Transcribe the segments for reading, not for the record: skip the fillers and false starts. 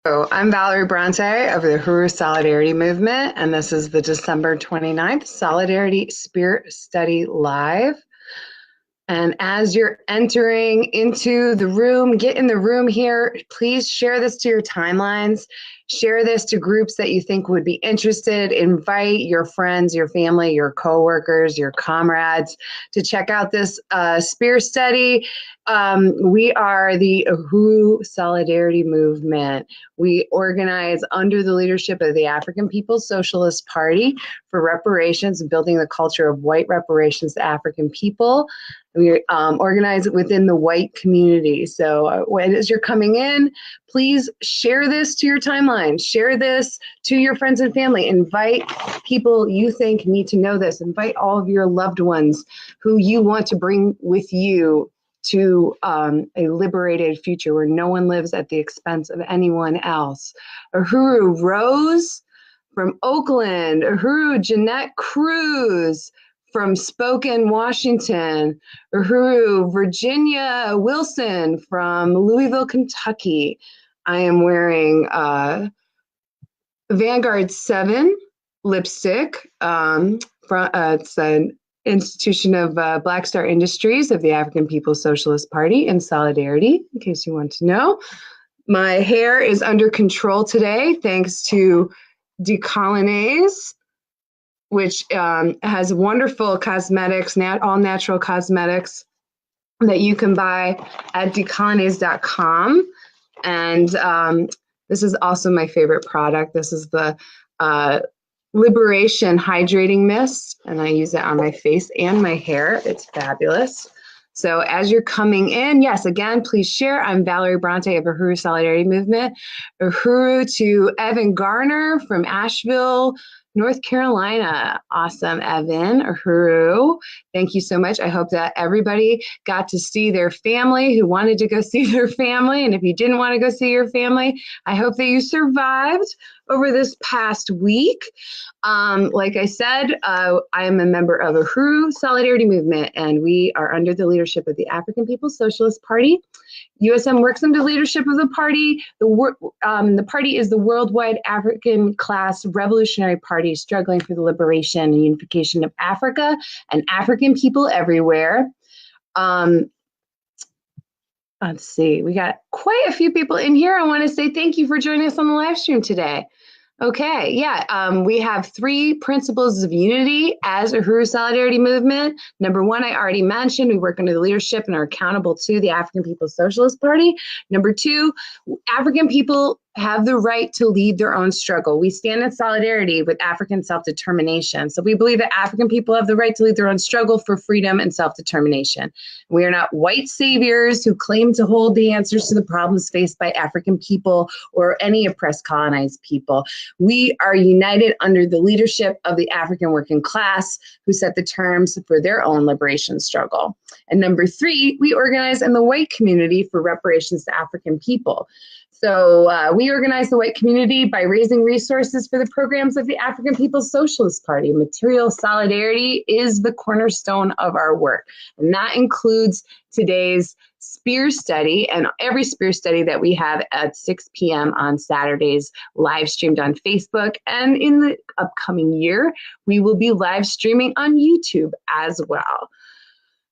So I'm Valerie Bronte of the Uhuru Solidarity Movement, and this is the December 29th Solidarity Spirit Study Live. And as you're entering into the room, get in the room here, please share this to your timelines. Share this to groups that you think would be interested. Invite your friends, your family, your coworkers, your comrades to check out this spear study. We are the Uhuru Solidarity Movement. We organize under the leadership of the African People's Socialist Party for reparations and building the culture of white reparations to African people. We organize it within the white community. So as you're coming in, please share this to your timeline. Share this to your friends and family. Invite people you think need to know this. Invite all of your loved ones who you want to bring with you to a liberated future where no one lives at the expense of anyone else. Uhuru Rose from Oakland. Uhuru Jeanette Cruz from Spokane, Washington. Uhuru Virginia Wilson from Louisville, Kentucky. I am wearing Vanguard 7 lipstick. It's an institution of Black Star Industries of the African People's Socialist Party in solidarity, in case you want to know. My hair is under control today, thanks to Decolonase, which has wonderful cosmetics, all natural cosmetics that you can buy at decolonase.com. And this is also my favorite product. This is the Liberation Hydrating Mist, and I use it on my face and my hair. It's fabulous. So as you're coming in, yes, again, please share. I'm Valerie Bronte of Uhuru Solidarity Movement. Uhuru to Evan Garner from Asheville, North Carolina. Awesome, Evan. Uhuru. Thank you so much. I hope that everybody got to see their family who wanted to go see their family. And if you didn't want to go see your family, I hope that you survived over this past week. Like I said, I am a member of Uhuru Solidarity Movement, and we are under the leadership of the African People's Socialist Party. USM works under the leadership of the party. The party is the worldwide African class revolutionary party struggling for the liberation and unification of Africa and African people everywhere. Let's see, we got quite a few people in here. I want to say thank you for joining us on the live stream today. Okay, yeah, we have 3 principles of unity as a Uhuru Solidarity Movement. Number 1, I already mentioned, we work under the leadership and are accountable to the African People's Socialist Party. Number 2, African people have the right to lead their own struggle. We stand in solidarity with African self-determination. So we believe that African people have the right to lead their own struggle for freedom and self-determination. We are not white saviors who claim to hold the answers to the problems faced by African people or any oppressed colonized people. We are united under the leadership of the African working class who set the terms for their own liberation struggle. And number 3, we organize in the white community for reparations to African people. So we organize the white community by raising resources for the programs of the African People's Socialist Party. Material solidarity is the cornerstone of our work. And that includes today's spear study and every spear study that we have at 6 p.m. on Saturdays, live streamed on Facebook. And in the upcoming year, we will be live streaming on YouTube as well.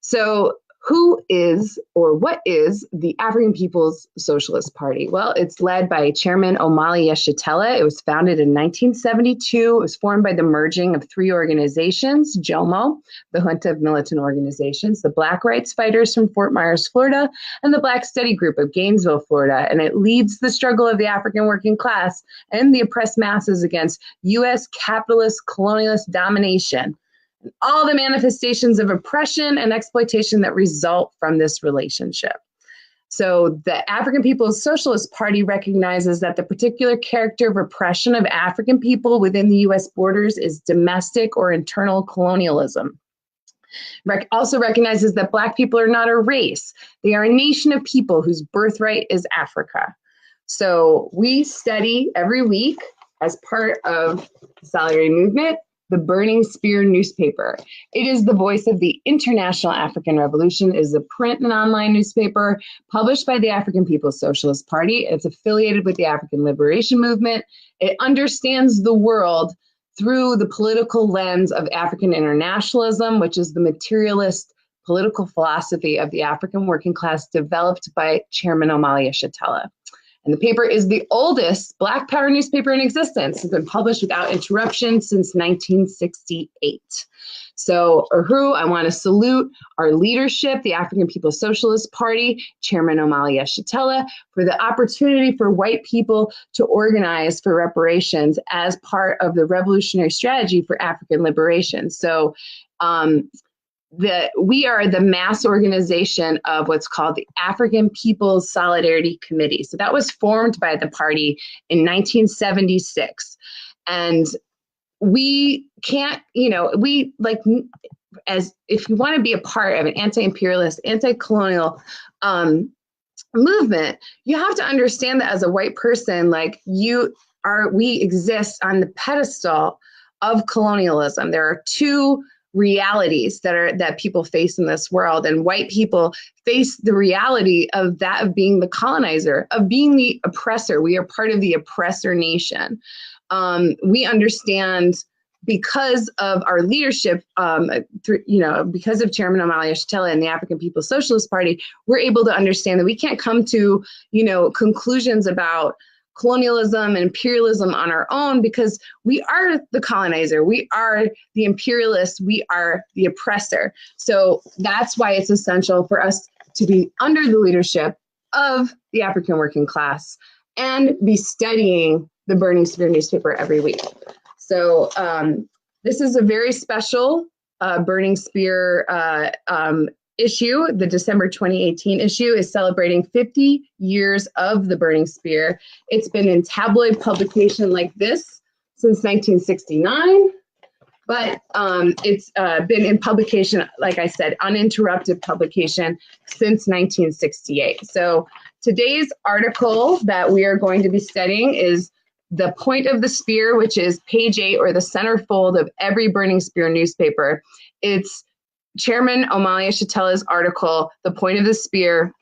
So who is or what is the African People's Socialist Party? Well, it's led by Chairman Omali Yeshitela. It was founded in 1972. It was formed by the merging of 3 organizations, JOMO, the Junta of Militant Organizations, the Black Rights Fighters from Fort Myers, Florida, and the Black Study Group of Gainesville, Florida. And it leads the struggle of the African working class and the oppressed masses against U.S. capitalist colonialist domination. All the manifestations of oppression and exploitation that result from this relationship. So the African People's Socialist Party recognizes that the particular character of repression of African people within the U.S. borders is domestic or internal colonialism. Also recognizes that Black people are not a race. They are a nation of people whose birthright is Africa. So we study every week as part of the Solidarity Movement the Burning Spear newspaper. It is the voice of the International African Revolution. It is a print and online newspaper published by the African People's Socialist Party. It's affiliated with the African Liberation Movement. It understands the world through the political lens of African internationalism, which is the materialist political philosophy of the African working class developed by Chairman Omali Yeshitela. And the paper is the oldest Black Power newspaper in existence. It's been published without interruption since 1968. So, Uhuru, I want to salute our leadership, the African People's Socialist Party, Chairman Omali Yeshitela, for the opportunity for white people to organize for reparations as part of the revolutionary strategy for African liberation. So, we are the mass organization of what's called the African People's Solidarity Committee. So that was formed by the party in 1976. And we can't, we like, as if you want to be a part of an anti-imperialist, anti-colonial movement, you have to understand that as a white person, like we exist on the pedestal of colonialism. There are two realities that people face in this world, and white people face the reality of being the colonizer, of being the oppressor. We are part of the oppressor nation. We understand, because of our leadership, because of Chairman Omali Yeshitela and the African People's Socialist Party, we're able to understand that we can't come to conclusions about colonialism and imperialism on our own, because we are the colonizer, we are the imperialist, we are the oppressor. So that's why it's essential for us to be under the leadership of the African working class and be studying the Burning Spear newspaper every week. So this is a very special Burning Spear issue. The December 2018 issue is celebrating 50 years of the Burning Spear. It's been in tabloid publication like this since 1969, but it's been in publication, like I said, uninterrupted publication since 1968. So today's article that we are going to be studying is The Point of the Spear, which is page 8, or the centerfold of every Burning Spear newspaper. It's Chairman Omali Yeshitela's article, The Point of the Spear.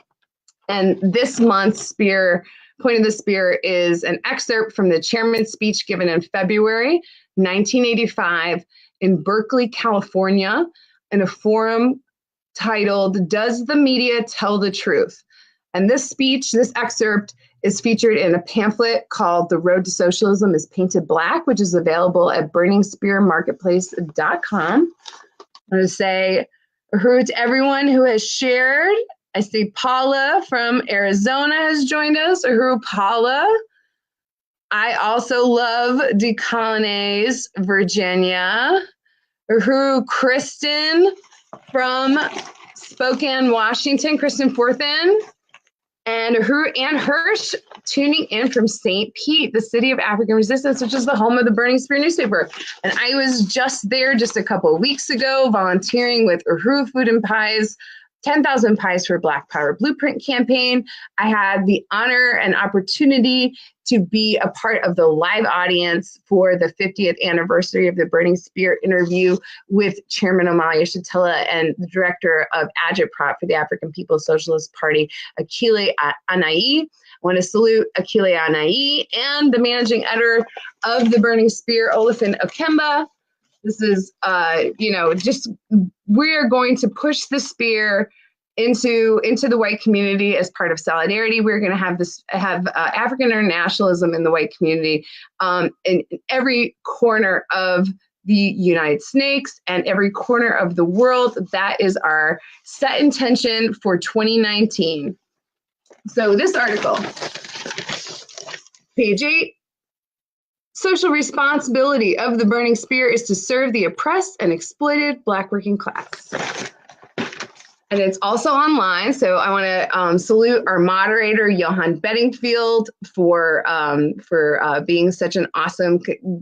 And this month's Point of the Spear is an excerpt from the chairman's speech given in February 1985 in Berkeley, California, in a forum titled, Does the Media Tell the Truth? And this excerpt is featured in a pamphlet called The Road to Socialism is Painted Black, which is available at burningspearmarketplace.com. I'm going to say Uhuru to everyone who has shared. I see Paula from Arizona has joined us. Uhuru, Paula. I also love Decolonize, Virginia. Uhuru, Kristen from Spokane, Washington. Kristen Forthen. And Uhuru and Hirsch tuning in from St. Pete, the city of African resistance, which is the home of the Burning Spear newspaper. And I was just there just a couple of weeks ago volunteering with Uhuru Food and Pies, 10,000 Pies for Black Power Blueprint campaign. I had the honor and opportunity to be a part of the live audience for the 50th anniversary of the Burning Spear interview with Chairman Omali Yeshitela and the director of Agitprop for the African People's Socialist Party, Akile Anai. I want to salute Akile Anai and the managing editor of the Burning Spear, Olafin Okemba. This is, we're going to push the spear into the white community as part of solidarity. We're going to have African internationalism in the white community in every corner of the United States and every corner of the world. That is our set intention for 2019. So this article, page 8, social responsibility of the Burning Spear is to serve the oppressed and exploited Black working class. And it's also online, so I want to salute our moderator, Johan Bedingfield, for being such an awesome,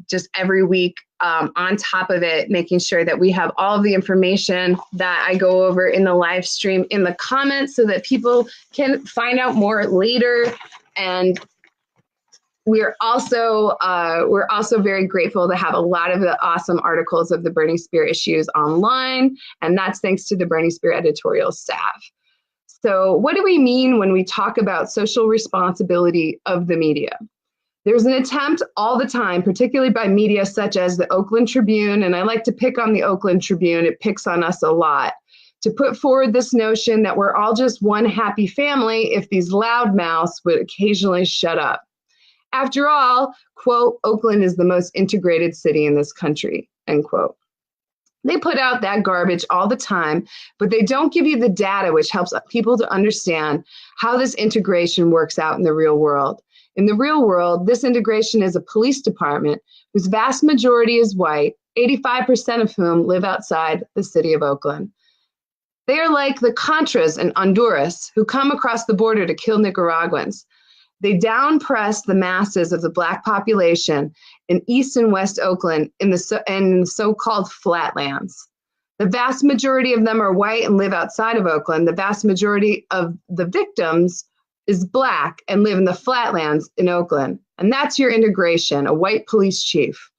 just every week on top of it, making sure that we have all of the information that I go over in the live stream in the comments so that people can find out more later. And we're also very grateful to have a lot of the awesome articles of the Burning Spear issues online, and that's thanks to the Burning Spear editorial staff. So what do we mean when we talk about social responsibility of the media? There's an attempt all the time, particularly by media such as the Oakland Tribune, and I like to pick on the Oakland Tribune, it picks on us a lot, to put forward this notion that we're all just one happy family if these loudmouths would occasionally shut up. After all, quote, Oakland is the most integrated city in this country, end quote. They put out that garbage all the time, but they don't give you the data which helps people to understand how this integration works out in the real world. In the real world, this integration is a police department whose vast majority is white, 85% of whom live outside the city of Oakland. They are like the Contras in Honduras who come across the border to kill Nicaraguans. They down-press the masses of the Black population in East and West Oakland in the so-called flatlands. The vast majority of them are white and live outside of Oakland. The vast majority of the victims is Black and live in the flatlands in Oakland. And that's your integration, a white police chief.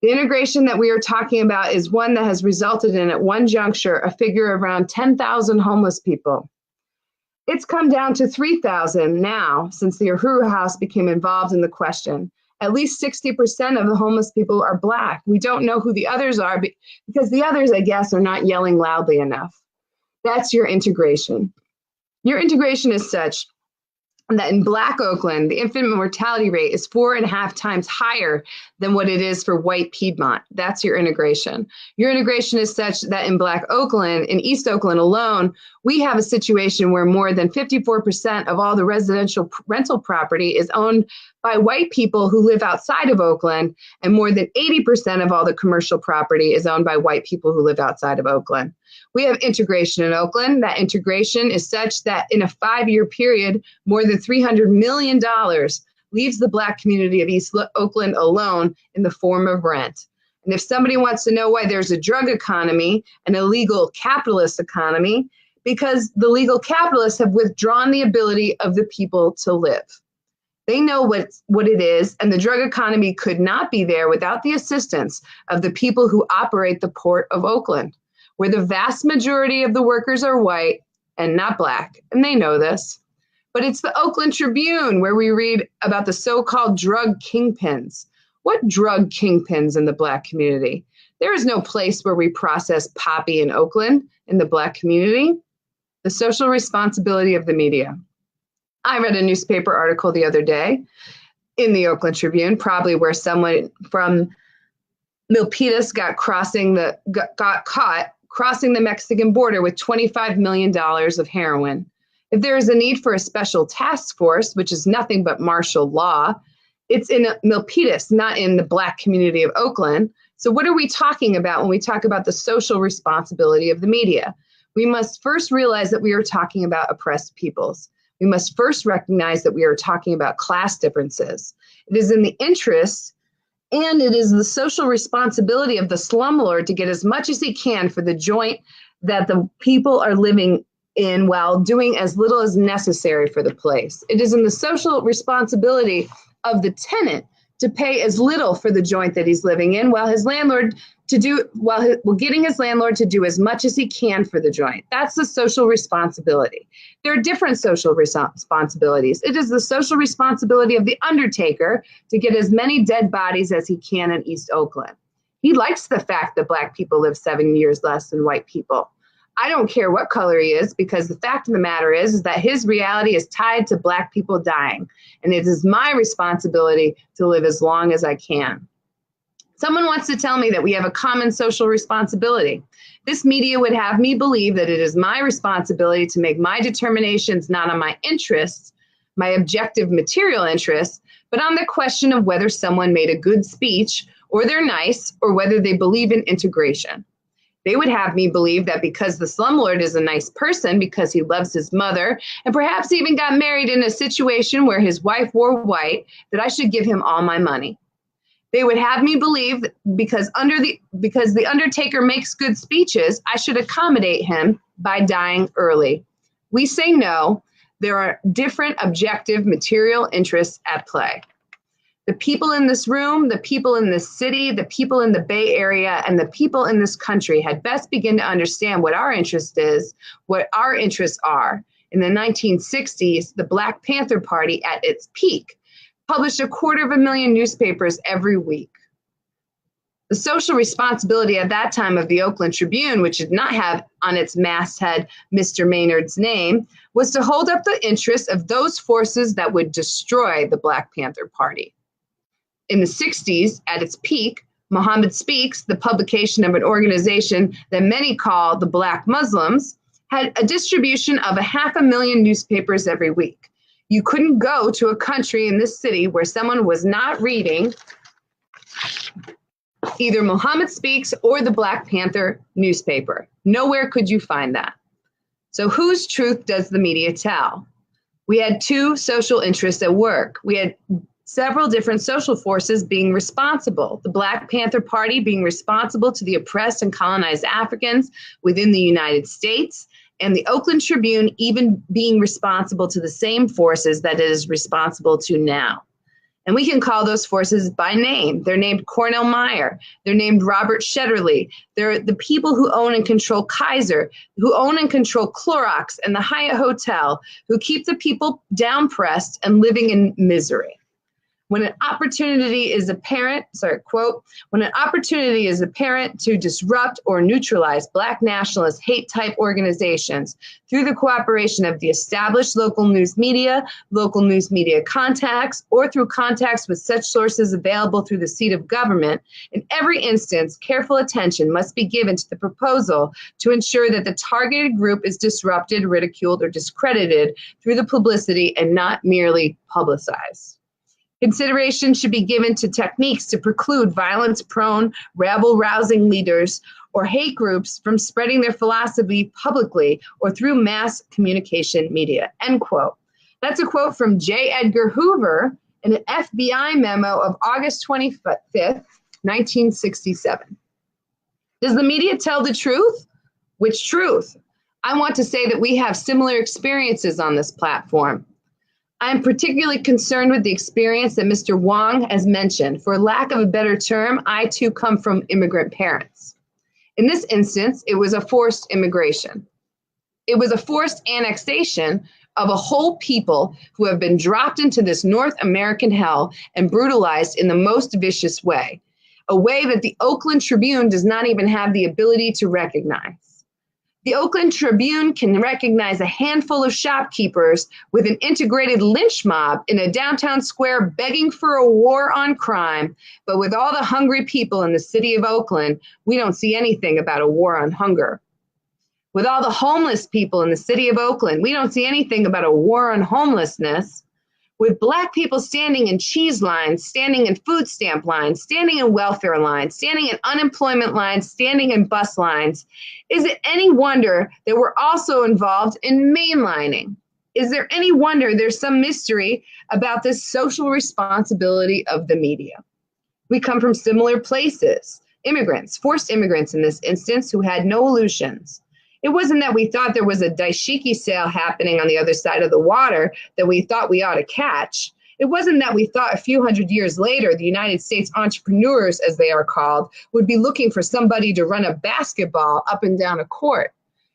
The integration that we are talking about is one that has resulted in, at one juncture, a figure of around 10,000 homeless people. It's come down to 3,000 now since the Uhuru House became involved in the question. At least 60% of the homeless people are Black. We don't know who the others are because the others, I guess, are not yelling loudly enough. That's your integration. Your integration is such that in Black Oakland, the infant mortality rate is 4.5 times higher than what it is for white Piedmont. That's your integration. Your integration is such that in Black Oakland, in East Oakland alone, we have a situation where more than 54% of all the residential rental property is owned by white people who live outside of Oakland, and more than 80% of all the commercial property is owned by white people who live outside of Oakland. We have integration in Oakland. That integration is such that in a 5-year period, more than $300 million leaves the Black community of East Oakland alone in the form of rent. And if somebody wants to know why there's a drug economy, an illegal capitalist economy, because the legal capitalists have withdrawn the ability of the people to live. They know what it is, and the drug economy could not be there without the assistance of the people who operate the Port of Oakland, where the vast majority of the workers are white and not Black, and they know this. But it's the Oakland Tribune where we read about the so-called drug kingpins. What drug kingpins in the Black community? There is no place where we process poppy in Oakland in the Black community. The social responsibility of the media. I read a newspaper article the other day in the Oakland Tribune, probably where someone from Milpitas got caught crossing the Mexican border with $25 million of heroin. If there is a need for a special task force, which is nothing but martial law, it's in Milpitas, not in the Black community of Oakland. So what are we talking about when we talk about the social responsibility of the media? We must first realize that we are talking about oppressed peoples. We must first recognize that we are talking about class differences. It is in the interest and it is the social responsibility of the slumlord to get as much as he can for the joint that the people are living in while doing as little as necessary for the place. It is in the social responsibility of the tenant to pay as little for the joint that he's living in while getting his landlord to do as much as he can for the joint. That's the social responsibility. There are different social responsibilities. It is the social responsibility of the undertaker to get as many dead bodies as he can in East Oakland. He likes the fact that Black people live 7 years less than white people. I don't care what color he is, because the fact of the matter is that his reality is tied to Black people dying. And it is my responsibility to live as long as I can. Someone wants to tell me that we have a common social responsibility. This media would have me believe that it is my responsibility to make my determinations not on my interests, my objective material interests, but on the question of whether someone made a good speech, or they're nice, or whether they believe in integration. They would have me believe that because the slumlord is a nice person, because he loves his mother, and perhaps even got married in a situation where his wife wore white, that I should give him all my money. They would have me believe that because the undertaker makes good speeches, I should accommodate him by dying early. We say no. There are different objective material interests at play. The people in this room, the people in this city, the people in the Bay Area, and the people in this country had best begin to understand what our interest is, what our interests are. In the 1960s, the Black Panther Party at its peak published 250,000 newspapers every week. The social responsibility at that time of the Oakland Tribune, which did not have on its masthead Mr. Maynard's name, was to hold up the interests of those forces that would destroy the Black Panther Party. In the 60s, at its peak, Muhammad Speaks, the publication of an organization that many call the Black Muslims, had a distribution of 500,000 newspapers every week. You couldn't go to a country in this city where someone was not reading either Muhammad Speaks or the Black Panther newspaper. Nowhere could you find that. So whose truth does the media tell? We had two social interests at work. We had several different social forces being responsible. The Black Panther Party being responsible to the oppressed and colonized Africans within the United States, and the Oakland Tribune even being responsible to the same forces that it is responsible to now. And we can call those forces by name. They're named Cornell Meyer. They're named Robert Shetterly. They're the people who own and control Kaiser, who own and control Clorox and the Hyatt Hotel, who keep the people down-pressed and living in misery. When an opportunity is apparent, when an opportunity is apparent to disrupt or neutralize Black nationalist hate-type organizations through the cooperation of the established local news media contacts, or through contacts with such sources available through the seat of government, in every instance, careful attention must be given to the proposal to ensure that the targeted group is disrupted, ridiculed, or discredited through the publicity and not merely publicized. Consideration should be given to techniques to preclude violence-prone, rabble-rousing leaders or hate groups from spreading their philosophy publicly or through mass communication media, end quote. That's a quote from J. Edgar Hoover in an FBI memo of August 25th, 1967. Does the media tell the truth? Which truth? I want to say that we have similar experiences on this platform. I'm particularly concerned with the experience that Mr. Wong has mentioned. For lack of a better term, I too come from immigrant parents. In this instance, it was a forced immigration. It was a forced annexation of a whole people who have been dropped into this North American hell and brutalized in the most vicious way, a way that the Oakland Tribune does not even have the ability to recognize. The Oakland Tribune can recognize a handful of shopkeepers with an integrated lynch mob in a downtown square begging for a war on crime, but with all the hungry people in the city of Oakland, we don't see anything about a war on hunger. With all the homeless people in the city of Oakland, we don't see anything about a war on homelessness. With Black people standing in cheese lines, standing in food stamp lines, standing in welfare lines, standing in unemployment lines, standing in bus lines, is it any wonder that we're also involved in mainlining? Is there any wonder there's some mystery about this social responsibility of the media? We come from similar places, immigrants, forced immigrants in this instance, who had no illusions. It wasn't that we thought there was a daishiki sale happening on the other side of the water that we thought we ought to catch. It wasn't that we thought a few hundred years later, the United States entrepreneurs, as they are called, would be looking for somebody to run a basketball up and down a court.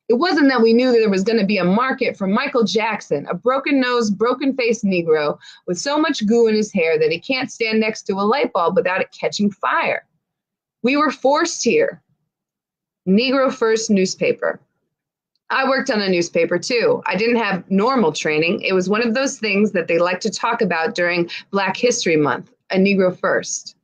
It wasn't that we knew that there was going to be a market for Michael Jackson, a broken-nosed, broken-faced Negro with so much goo in his hair that he can't stand next to a light bulb without it catching fire. We were forced here. Negro First newspaper. I worked on a newspaper too. I didn't have normal training. It was one of those things that they like to talk about during Black History Month, a Negro First.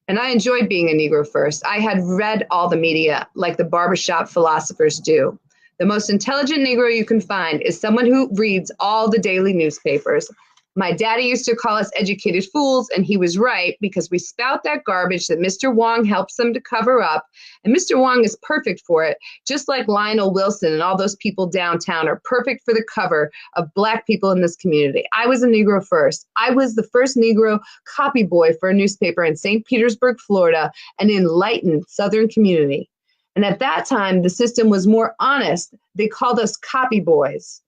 And I enjoyed being a Negro First. I had read all the media like the barbershop philosophers do. The most intelligent Negro you can find is someone who reads all the daily newspapers. My daddy used to call us educated fools, and he was right, because we spout that garbage that Mr. Wong helps them to cover up, and Mr. Wong is perfect for it, just like Lionel Wilson and all those people downtown are perfect for the cover of Black people in this community. I was a Negro First. I was the first Negro copy boy for a newspaper in St. Petersburg, Florida, an enlightened Southern community. And at that time, the system was more honest. They called us copy boys.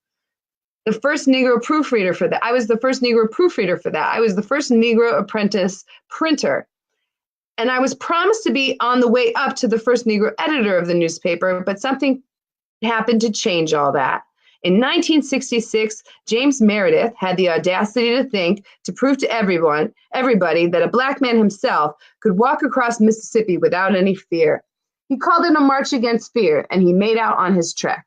the first Negro proofreader for that. I was the first Negro proofreader for that. I was the first Negro apprentice printer. And I was promised to be on the way up to the first Negro editor of the newspaper, but something happened to change all that. In 1966, James Meredith had the audacity to think to prove to everybody that a black man himself could walk across Mississippi without any fear. He called it a march against fear, and he made out on his trek.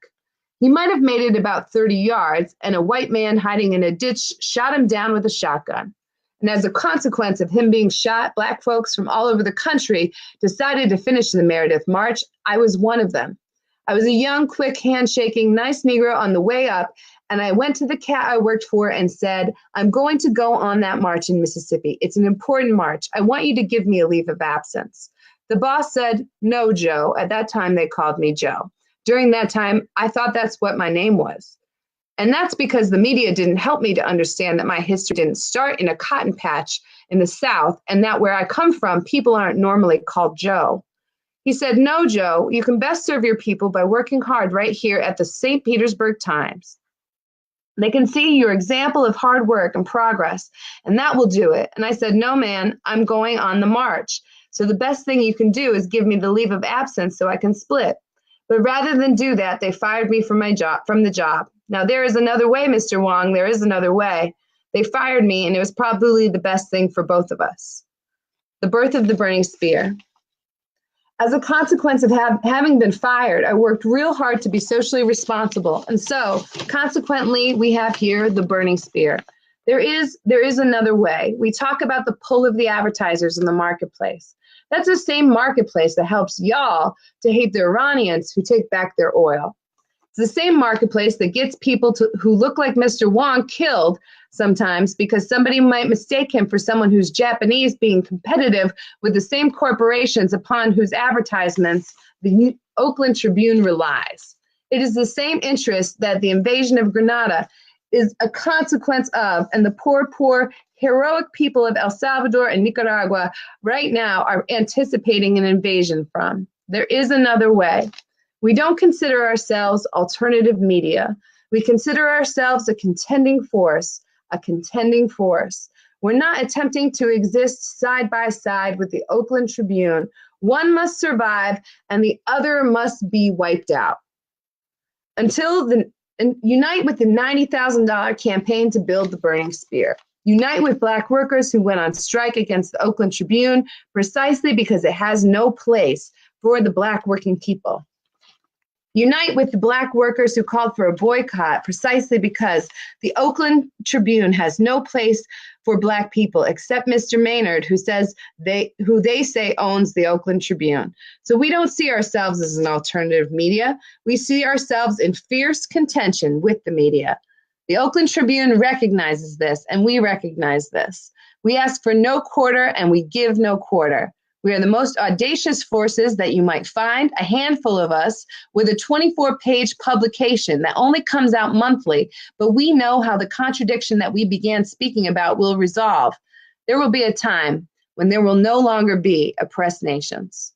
He might have made it about 30 yards, and a white man hiding in a ditch shot him down with a shotgun. And as a consequence of him being shot, black folks from all over the country decided to finish the Meredith March. I was one of them. I was a young, quick, handshaking, nice Negro on the way up, and I went to the cat I worked for and said, I'm going to go on that march in Mississippi. It's an important march. I want you to give me a leave of absence. The boss said, no, Joe. At that time, they called me Joe. During that time, I thought that's what my name was. And that's because the media didn't help me to understand that my history didn't start in a cotton patch in the South, and that where I come from, people aren't normally called Joe. He said, no, Joe, you can best serve your people by working hard right here at the St. Petersburg Times. They can see your example of hard work and progress, and that will do it. And I said, no, man, I'm going on the march. So the best thing you can do is give me the leave of absence so I can split. But rather than do that, they fired me from the job. Now, there is another way, Mr. Wong. There is another way. They fired me, and it was probably the best thing for both of us. The birth of the burning spear. As a consequence of having been fired, I worked real hard to be socially responsible. And so, consequently, we have here the burning spear. There is another way. We talk about the pull of the advertisers in the marketplace. That's the same marketplace that helps y'all to hate the Iranians who take back their oil. It's the same marketplace that gets people who look like Mr. Wong killed sometimes because somebody might mistake him for someone who's Japanese being competitive with the same corporations upon whose advertisements the Oakland Tribune relies. It is the same interest that the invasion of Grenada is a consequence of, and the poor, heroic people of El Salvador and Nicaragua right now are anticipating an invasion from. There is another way. We don't consider ourselves alternative media. We consider ourselves a contending force. We're not attempting to exist side by side with the Oakland Tribune. One must survive and the other must be wiped out. Unite with the $90,000 campaign to build the burning spear. Unite with Black workers who went on strike against the Oakland Tribune precisely because it has no place for the Black working people. Unite with the Black workers who called for a boycott precisely because the Oakland Tribune has no place for Black people except Mr. Maynard, who they say owns the Oakland Tribune. So we don't see ourselves as an alternative media. We see ourselves in fierce contention with the media. The Oakland Tribune recognizes this, and we recognize this. We ask for no quarter, and we give no quarter. We are the most audacious forces that you might find, a handful of us, with a 24-page publication that only comes out monthly, but we know how the contradiction that we began speaking about will resolve. There will be a time when there will no longer be oppressed nations.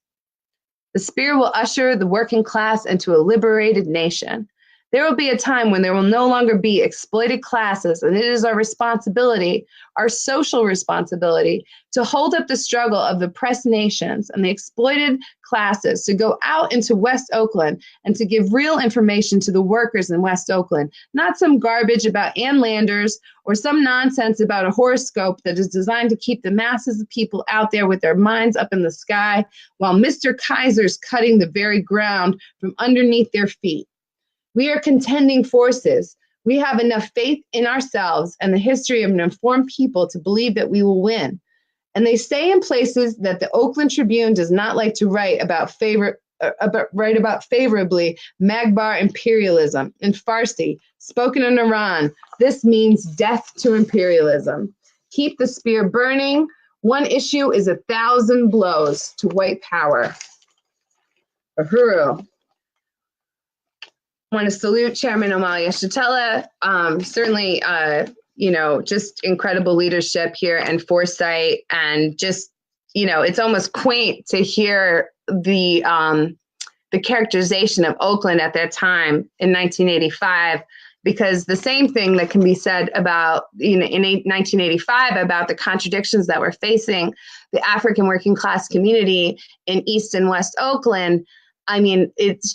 The spear will usher the working class into a liberated nation. There will be a time when there will no longer be exploited classes, and it is our responsibility, our social responsibility, to hold up the struggle of the oppressed nations and the exploited classes, to go out into West Oakland and to give real information to the workers in West Oakland, not some garbage about Ann Landers or some nonsense about a horoscope that is designed to keep the masses of people out there with their minds up in the sky while Mr. Kaiser's cutting the very ground from underneath their feet. We are contending forces. We have enough faith in ourselves and the history of an informed people to believe that we will win. And they say in places that the Oakland Tribune does not like to write about favorably Magbar imperialism. In Farsi, spoken in Iran, this means death to imperialism. Keep the spear burning. One issue is 1,000 blows to white power. Uhuru. I want to salute Chairman Amalia Shatella. Certainly, just incredible leadership here and foresight, and just, it's almost quaint to hear the characterization of Oakland at that time in 1985. because the same thing that can be said about, in 1985 about the contradictions that were facing the African working class community in East and West Oakland. I mean, it's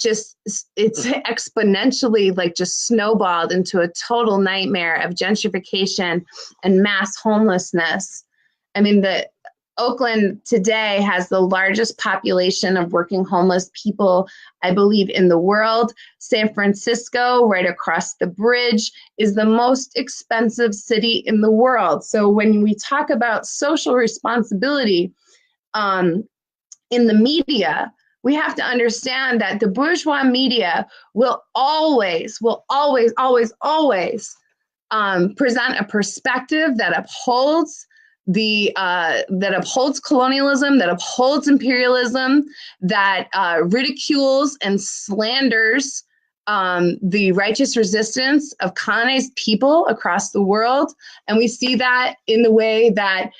exponentially like just snowballed into a total nightmare of gentrification and mass homelessness. I mean, Oakland today has the largest population of working homeless people, I believe, in the world. San Francisco, right across the bridge, is the most expensive city in the world. So when we talk about social responsibility in the media, we have to understand that the bourgeois media will always present a perspective that upholds colonialism, that upholds imperialism, that ridicules and slanders the righteous resistance of colonized people across the world. And we see that in the way that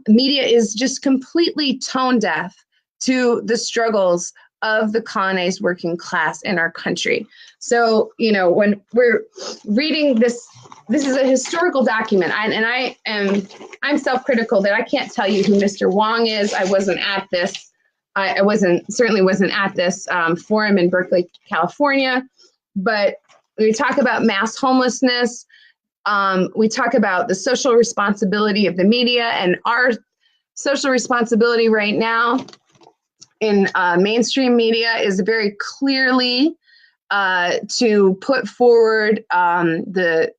media is just completely tone deaf to the struggles of the colonized working class in our country. So, when we're reading this is a historical document, I'm self-critical that I can't tell you who Mr. Wong is. I wasn't at this. I certainly wasn't at this forum in Berkeley, California. But we talk about mass homelessness. We talk about the social responsibility of the media, and our social responsibility right now in mainstream media is very clearly to put forward the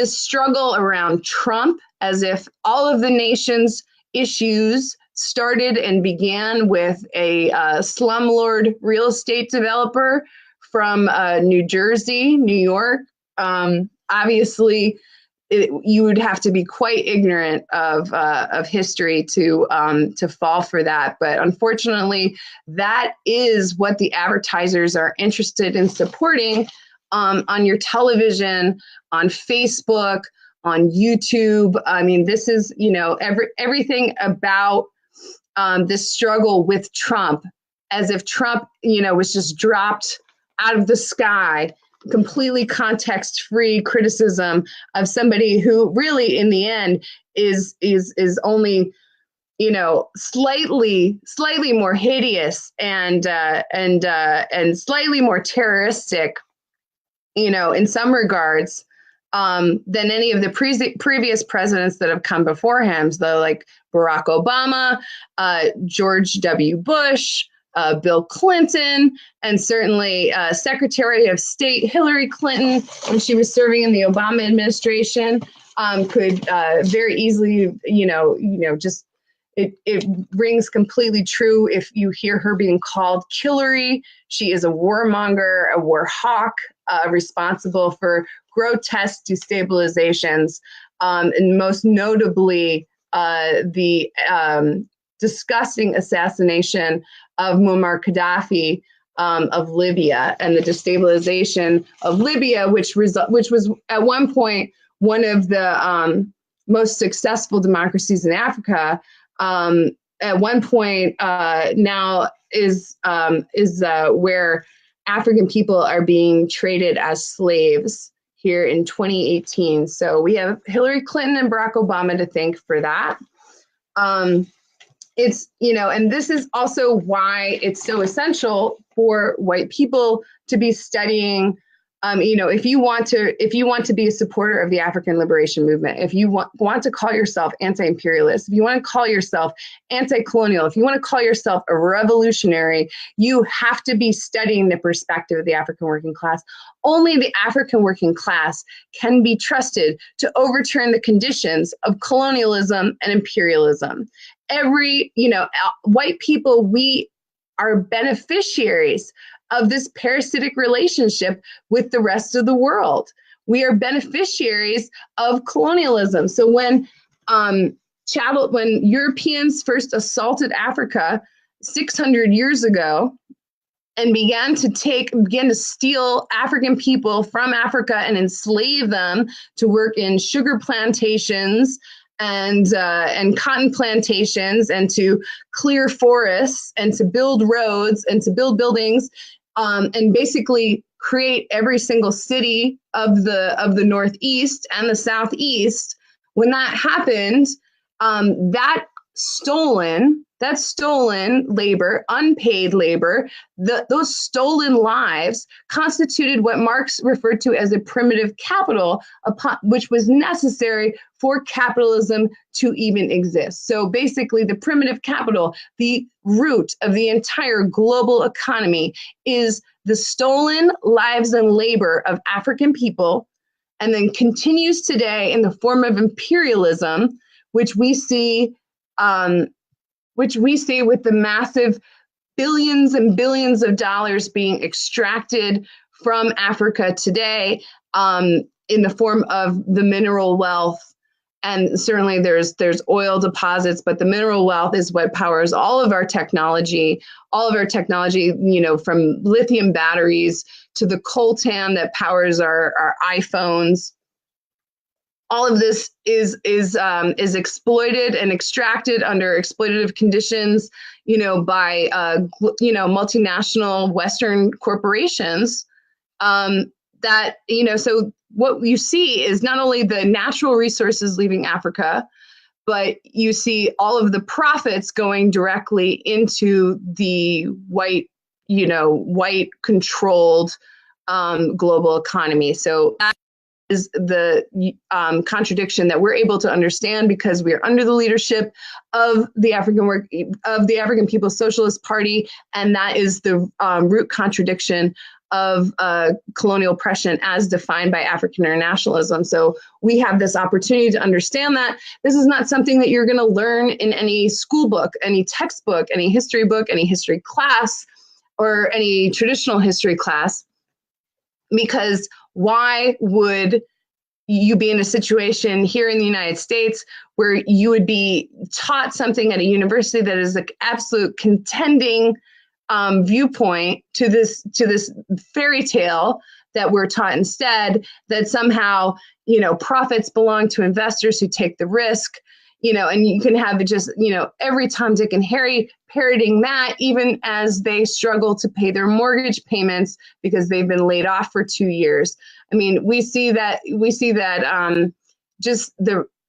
struggle around Trump, as if all of the nation's issues started and began with a slumlord real estate developer from New Jersey, New York. Obviously, you would have to be quite ignorant of history to fall for that. But unfortunately, that is what the advertisers are interested in supporting on your television, on Facebook, on YouTube. I mean, this is, everything about this struggle with Trump, as if Trump, was just dropped out of the sky. Completely context-free criticism of somebody who really, in the end, is only, slightly more hideous and slightly more terroristic, in some regards, than any of the previous presidents that have come before him. So, like Barack Obama, George W. Bush, Bill Clinton, and certainly Secretary of State Hillary Clinton, when she was serving in the Obama administration, could very easily, just it rings completely true if you hear her being called Killary. She is a warmonger, a war hawk, responsible for grotesque destabilizations, and most notably the disgusting assassination of Muammar Gaddafi of Libya, and the destabilization of Libya, which was at one point one of the most successful democracies in Africa. At one point now is where African people are being traded as slaves here in 2018. So we have Hillary Clinton and Barack Obama to thank for that. It's, and this is also why it's so essential for white people to be studying. If you want to be a supporter of the African liberation movement, if you want to call yourself anti-imperialist, if you want to call yourself anti-colonial, if you want to call yourself a revolutionary, you have to be studying the perspective of the African working class. Only the African working class can be trusted to overturn the conditions of colonialism and imperialism. White people, we are beneficiaries of this parasitic relationship with the rest of the world. We are beneficiaries of colonialism. So when Europeans first assaulted Africa 600 years ago and began to steal African people from Africa and enslave them to work in sugar plantations and cotton plantations, and to clear forests, and to build roads, and to build buildings, and basically create every single city of the Northeast and the Southeast. When that happened, that stolen labor, unpaid labor, those stolen lives constituted what Marx referred to as a primitive capital, which was necessary for capitalism to even exist. So basically, the primitive capital, the root of the entire global economy, is the stolen lives and labor of African people, and then continues today in the form of imperialism, which we see with the massive billions and billions of dollars being extracted from Africa today, in the form of the mineral wealth. And certainly there's oil deposits, but the mineral wealth is what powers all of our technology, from lithium batteries to the coltan that powers our iPhones. All of this is exploited and extracted under exploitative conditions, by multinational Western corporations. So what you see is not only the natural resources leaving Africa, but you see all of the profits going directly into the white controlled global economy. So that is the contradiction that we're able to understand because we are under the leadership of the African People's Socialist Party, and that is the root contradiction of colonial oppression as defined by African internationalism. So we have this opportunity to understand that this is not something that you're going to learn in any school book, any textbook, any history book, any history class, or any traditional history class. Because why would you be in a situation here in the United States where you would be taught something at a university that is like absolute contending viewpoint to this fairy tale that we're taught instead, that somehow, profits belong to investors who take the risk, and you can have it just, every Tom, Dick, and Harry parroting that, even as they struggle to pay their mortgage payments because they've been laid off for 2 years. I mean, we see that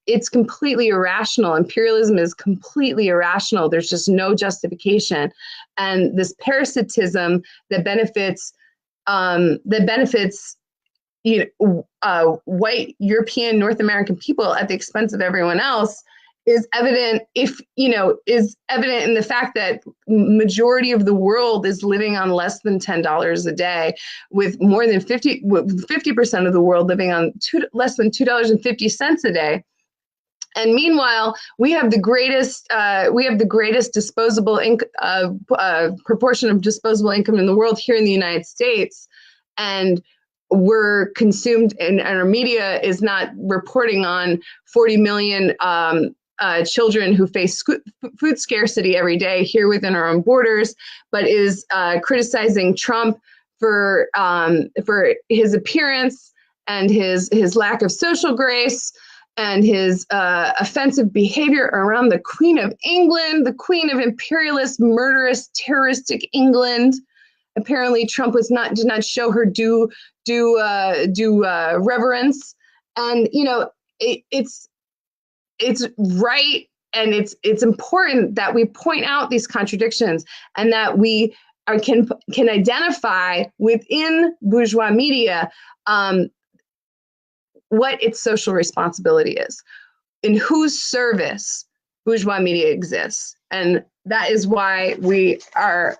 it's completely irrational. Imperialism is completely irrational. There's just no justification. And this parasitism that benefits white European, North American people at the expense of everyone else is evident in the fact that majority of the world is living on less than $10 a day, with more than 50% of the world living on less than $2.50 a day. And meanwhile, we have the greatest disposable proportion of disposable income in the world here in the United States, and we're consumed, and our media is not reporting on 40 million children who face food scarcity every day here within our own borders, but is criticizing Trump for his appearance and his lack of social grace and his offensive behavior around the Queen of England, the Queen of imperialist, murderous, terroristic England. Apparently, Trump did not show her due reverence, and it's right, and it's important that we point out these contradictions, and that we can identify within bourgeois media what its social responsibility is, in whose service bourgeois media exists. And that is why we have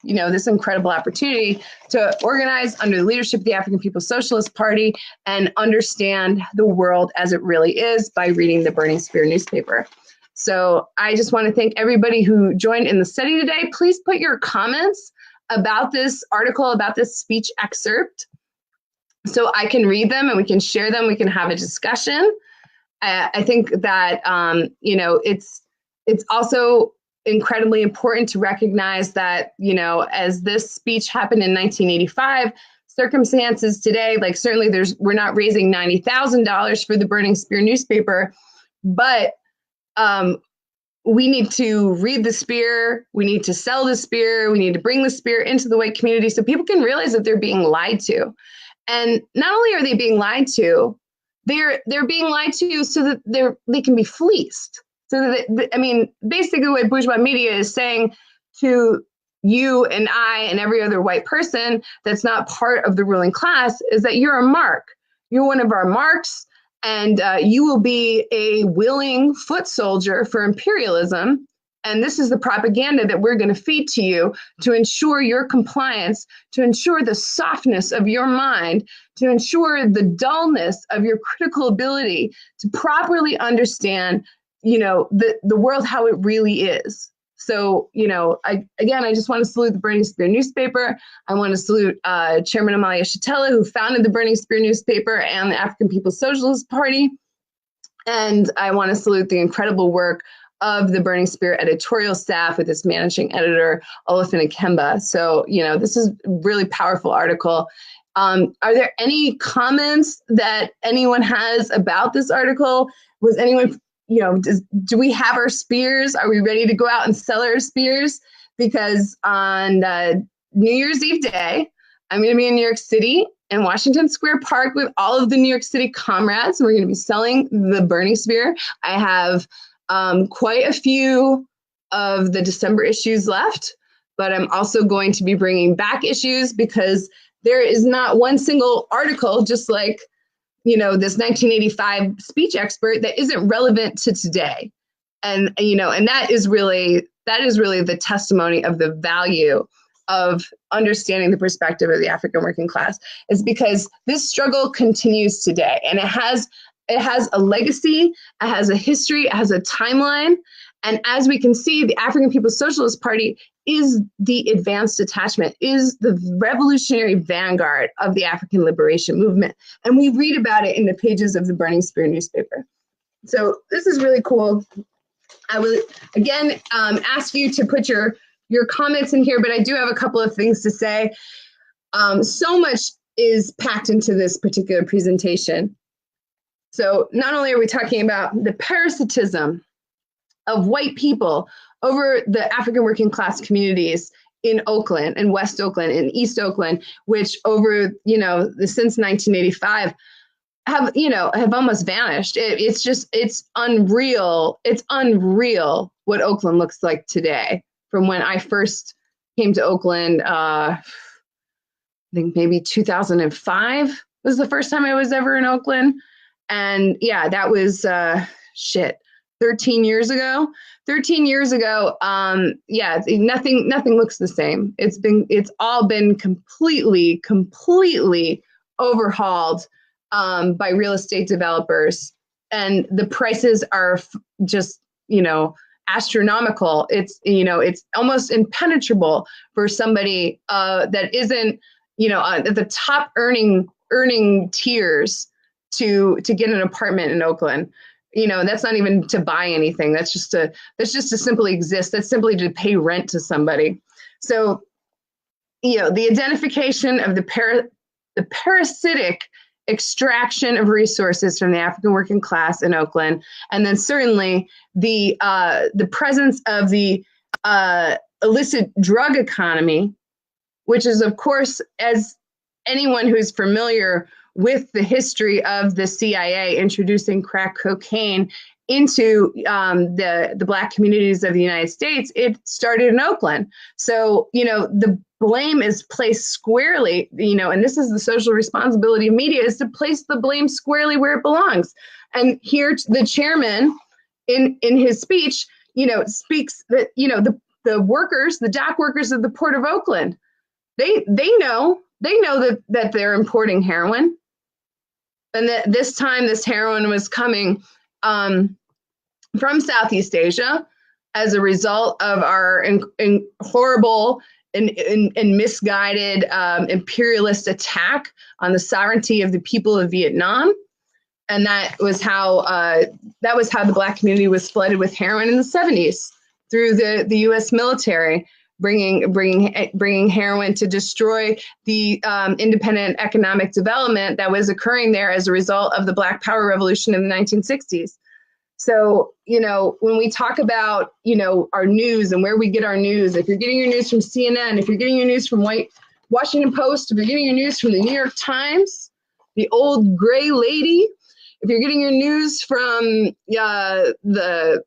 this incredible opportunity to organize under the leadership of the African People's Socialist Party and understand the world as it really is by reading the Burning Spear newspaper. So I just want to thank everybody who joined in the study today. Please put your comments about this article, about this speech excerpt, so I can read them and we can share them. We can have a discussion. I think that, it's also incredibly important to recognize that, as this speech happened in 1985, circumstances today, like certainly we're not raising $90,000 for the Burning Spear newspaper, but we need to read the spear, we need to sell the spear, we need to bring the spear into the white community so people can realize that they're being lied to. And not only are they being lied to, they're being lied to so that they can be fleeced. So that, I mean, basically what bourgeois media is saying to you and I and every other white person that's not part of the ruling class is that you're a mark. You're one of our marks, and you will be a willing foot soldier for imperialism. And this is the propaganda that we're going to feed to you to ensure your compliance, to ensure the softness of your mind, to ensure the dullness of your critical ability to properly understand, the world how it really is. So, I just want to salute the Burning Spear newspaper. I want to salute Chairman Amalia Shatella, who founded the Burning Spear newspaper and the African People's Socialist Party. And I want to salute the incredible work of the Burning Spear editorial staff with its managing editor, Olafin Ikemba. So, this is a really powerful article. Are there any comments that anyone has about this article? Was anyone, do we have our spears? Are we ready to go out and sell our spears? Because on New Year's Eve day, I'm going to be in New York City in Washington Square Park with all of the New York City comrades. We're going to be selling the Burning Spear. I have quite a few of the December issues left, but I'm also going to be bringing back issues because there is not one single article, just like, this 1985 speech expert, that isn't relevant to today. And, and that is really the testimony of the value of understanding the perspective of the African working class, is because this struggle continues today, and it has a legacy, it has a history, it has a timeline. And as we can see, the African People's Socialist Party is the advanced detachment, is the revolutionary vanguard of the African liberation movement. And we read about it in the pages of the Burning Spear newspaper. So this is really cool. I will, again, ask you to put your comments in here, but I do have a couple of things to say. So much is packed into this particular presentation. So not only are we talking about the parasitism of white people over the African working class communities in Oakland and West Oakland and East Oakland, which over, since 1985 have almost vanished. It's unreal. It's unreal what Oakland looks like today from when I first came to Oakland. I think maybe 2005 was the first time I was ever in Oakland. And yeah, that was 13 years ago. 13 years ago, nothing looks the same. It's all been completely overhauled by real estate developers, and the prices are just, astronomical. It's almost impenetrable for somebody that isn't, at the top earning tiers to get an apartment in Oakland. That's not even to buy anything. That's just to simply exist. That's simply to pay rent to somebody. So, the identification of the parasitic extraction of resources from the African working class in Oakland, and then certainly the presence of the illicit drug economy, which is, of course, as anyone who's familiar with the history of the CIA introducing crack cocaine into the Black communities of the United States, it started in Oakland. So, the blame is placed squarely, and this is the social responsibility of media, is to place the blame squarely where it belongs. And here the chairman in his speech, speaks that, the workers, the dock workers of the Port of Oakland, they know that they're importing heroin. And that this time, this heroin was coming from Southeast Asia as a result of our horrible and misguided imperialist attack on the sovereignty of the people of Vietnam. And that was how the Black community was flooded with heroin in the 70s through the U.S. military, bringing heroin to destroy the independent economic development that was occurring there as a result of the Black Power revolution in the 1960s. So, when we talk about, our news and where we get our news, if you're getting your news from CNN, if you're getting your news from Washington Post, if you're getting your news from the New York Times, the old gray lady, if you're getting your news from the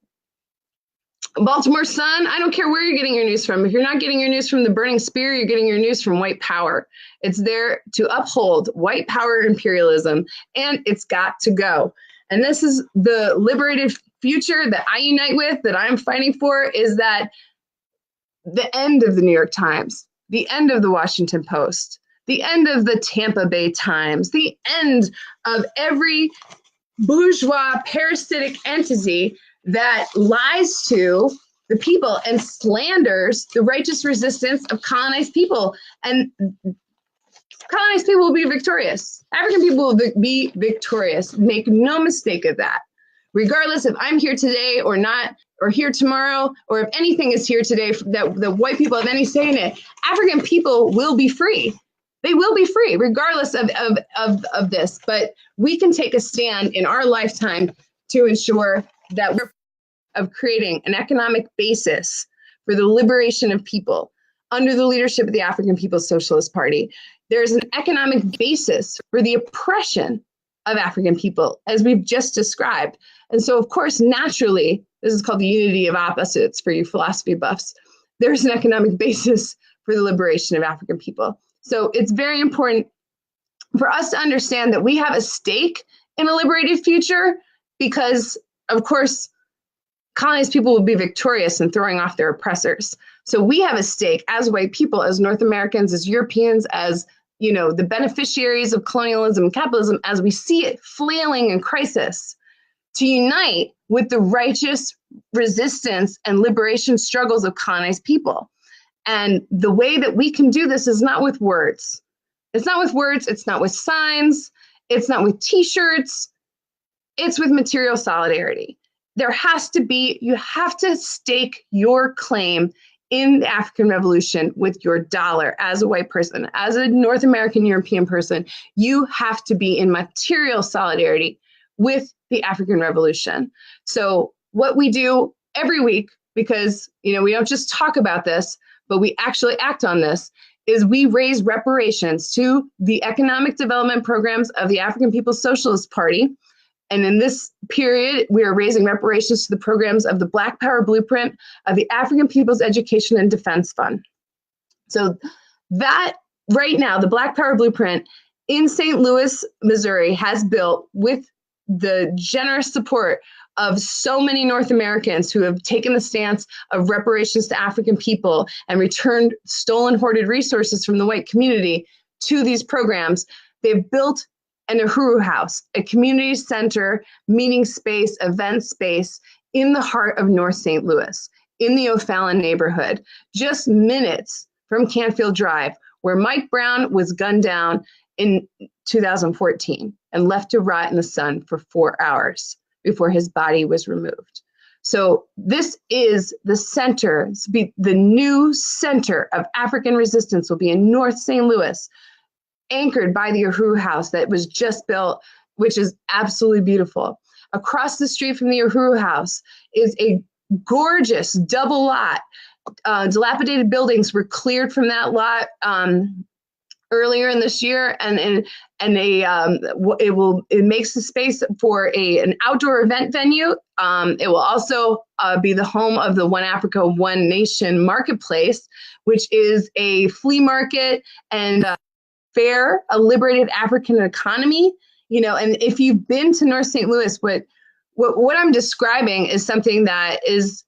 Baltimore Sun, I don't care where you're getting your news from. If you're not getting your news from the Burning Spear, you're getting your news from white power. It's there to uphold white power imperialism, and it's got to go. And this is the liberated future that I unite with, that I'm fighting for, is that the end of the New York Times, the end of the Washington Post, the end of the Tampa Bay Times, the end of every bourgeois parasitic entity that lies to the people and slanders the righteous resistance of colonized people. And colonized people will be victorious. African people will be victorious. Make no mistake of that. Regardless if I'm here today or not, or here tomorrow, or if anything is here today that the white people have any say in it, African people will be free. They will be free, regardless of this. But we can take a stand in our lifetime to ensure that we're of creating an economic basis for the liberation of people under the leadership of the African People's Socialist Party. There's an economic basis for the oppression of African people, as we've just described. And so, of course, naturally, this is called the unity of opposites for you philosophy buffs. There's an economic basis for the liberation of African people. So it's very important for us to understand that we have a stake in a liberated future because, of course, colonized people will be victorious in throwing off their oppressors. So we have a stake as white people, as North Americans, as Europeans, as the beneficiaries of colonialism and capitalism, as we see it flailing in crisis, to unite with the righteous resistance and liberation struggles of colonized people. And the way that we can do this is not with words. It's not with words. It's not with signs. It's not with T-shirts. It's with material solidarity. There has to be, you have to stake your claim in the African Revolution with your dollar as a white person, as a North American European person. You have to be in material solidarity with the African Revolution. So what we do every week, because we don't just talk about this, but we actually act on this, is we raise reparations to the economic development programs of the African People's Socialist Party. And in this period, we are raising reparations to the programs of the Black Power Blueprint of the African People's Education and Defense Fund. So that right now, the Black Power Blueprint in St. Louis, Missouri, has built with the generous support of so many North Americans who have taken the stance of reparations to African people and returned stolen, hoarded resources from the white community to these programs. They've built an Uhuru House, a community center, meeting space, event space in the heart of North St. Louis, in the O'Fallon neighborhood, just minutes from Canfield Drive, where Mike Brown was gunned down in 2014 and left to rot in the sun for 4 hours before his body was removed. So this is the center, the new center of African resistance will be in North St. Louis, anchored by the Uhuru House that was just built, which is absolutely beautiful. Across the street from the Uhuru House is a gorgeous double lot. Dilapidated buildings were cleared from that lot earlier in this year, and it makes the space for an outdoor event venue. It will also be the home of the One Africa, One Nation marketplace, which is a flea market and a liberated African economy. And if you've been to North St. Louis, what I'm describing is something that is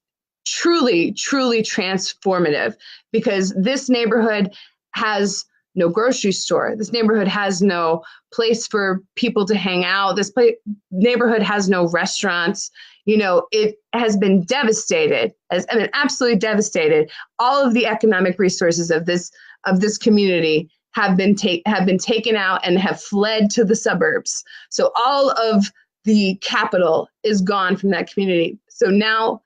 truly, truly transformative, because this neighborhood has no grocery store. This neighborhood has no place for people to hang out. This neighborhood has no restaurants. It has been devastated, absolutely devastated. All of the economic resources of this community have been taken out and have fled to the suburbs. So all of the capital is gone from that community. So now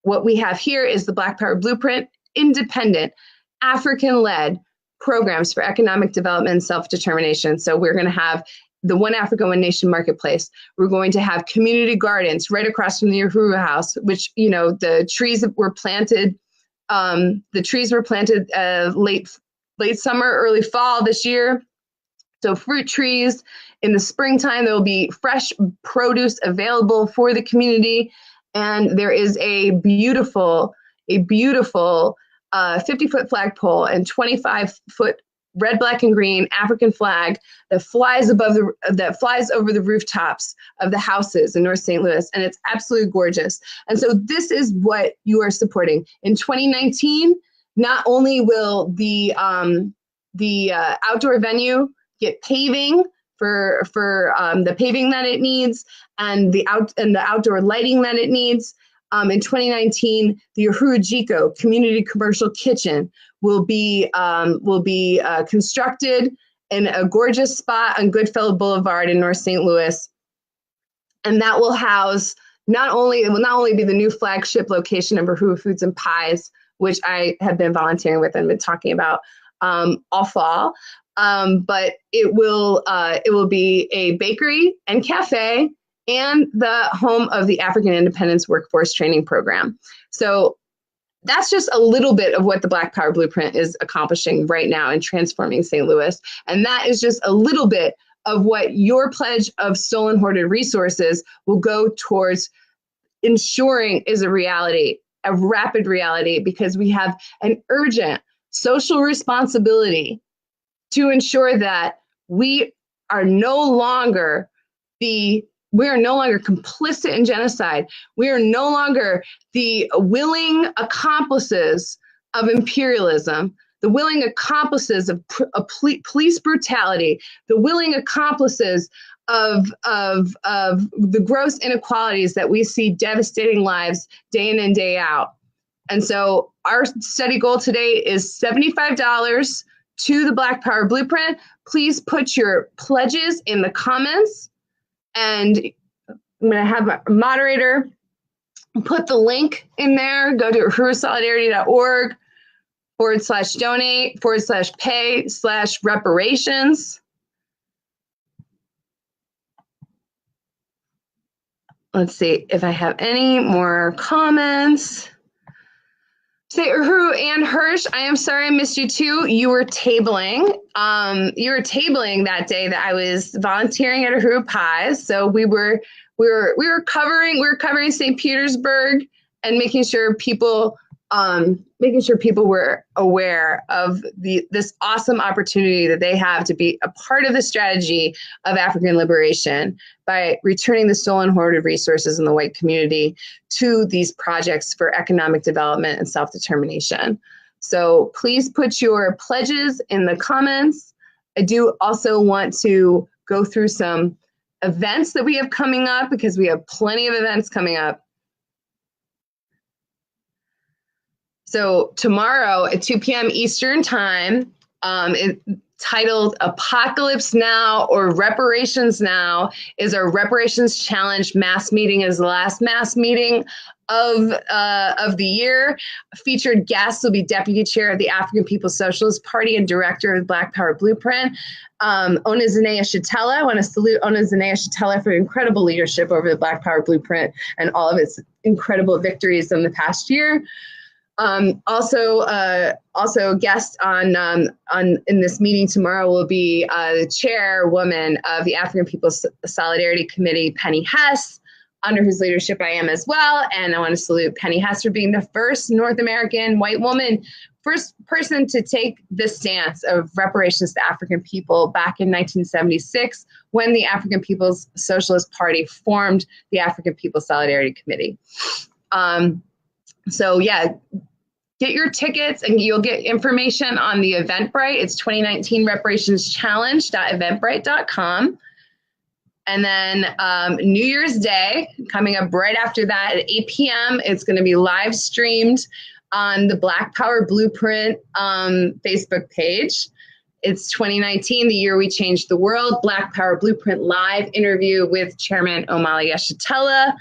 what we have here is the Black Power Blueprint, independent, African-led programs for economic development and self-determination. So we're going to have the One Africa, One Nation marketplace. We're going to have community gardens right across from the Uhuru house, which, you know, the trees were planted. Late summer, early fall this year. So fruit trees. In the springtime, there will be fresh produce available for the community. And there is a beautiful 50-foot flagpole and 25-foot red, black, and green African flag that flies over the rooftops of the houses in North St. Louis, and it's absolutely gorgeous. And so this is what you are supporting. In 2019, not only will the outdoor venue get paving for the paving that it needs and the outdoor lighting that it needs. In 2019, the Uhuru Jiko Community Commercial Kitchen will be constructed in a gorgeous spot on Goodfellow Boulevard in North St. Louis, and that will house it will not only be the new flagship location of Uhuru Foods and Pies, which I have been volunteering with and been talking about all fall, but it will be a bakery and cafe and the home of the African Independence Workforce Training Program. So that's just a little bit of what the Black Power Blueprint is accomplishing right now in transforming St. Louis. And that is just a little bit of what your pledge of stolen hoarded resources will go towards ensuring is a reality, a rapid reality, because we have an urgent social responsibility to ensure that we are no longer complicit in genocide. We are no longer the willing accomplices of imperialism, the willing accomplices of police brutality, the willing accomplices of the gross inequalities that we see devastating lives day in and day out. And so our study goal today is $75 to the Black Power Blueprint. Please put your pledges in the comments. And I'm going to have a moderator put the link in there. Go to uhurusolidarity.org/donate/pay/reparations. Let's see if I have any more comments. Say, Uhuru and Hirsch, I am sorry I missed you too. You were tabling. That day that I was volunteering at Uhuru Pies. So we were covering St. Petersburg and making sure people were aware of this awesome opportunity that they have to be a part of the strategy of African liberation by returning the stolen hoarded resources in the white community to these projects for economic development and self-determination. So please put your pledges in the comments. I do also want to go through some events that we have coming up, because we have plenty of events coming up. So tomorrow at 2 p.m. Eastern time, titled Apocalypse Now or Reparations Now, is our Reparations Challenge mass meeting. Is the last mass meeting of the year. Featured guests will be Deputy Chair of the African People's Socialist Party and Director of the Black Power Blueprint, Onezene Shatella. I want to salute Onezene Shatella for incredible leadership over the Black Power Blueprint and all of its incredible victories in the past year. Also a guest on in this meeting tomorrow will be the chairwoman of the African People's Solidarity Committee, Penny Hess, under whose leadership I am as well. And I want to salute Penny Hess for being the first North American white woman, first person to take this stance of reparations to African people back in 1976, when the African People's Socialist Party formed the African People's Solidarity Committee. So yeah, get your tickets and you'll get information on the Eventbrite. It's 2019 reparationschallenge.eventbrite.com. And then New Year's Day, coming up right after that at 8 p.m., it's going to be live streamed on the Black Power Blueprint Facebook page. It's 2019, the year we changed the world. Black Power Blueprint live interview with Chairman Omali Yeshitela.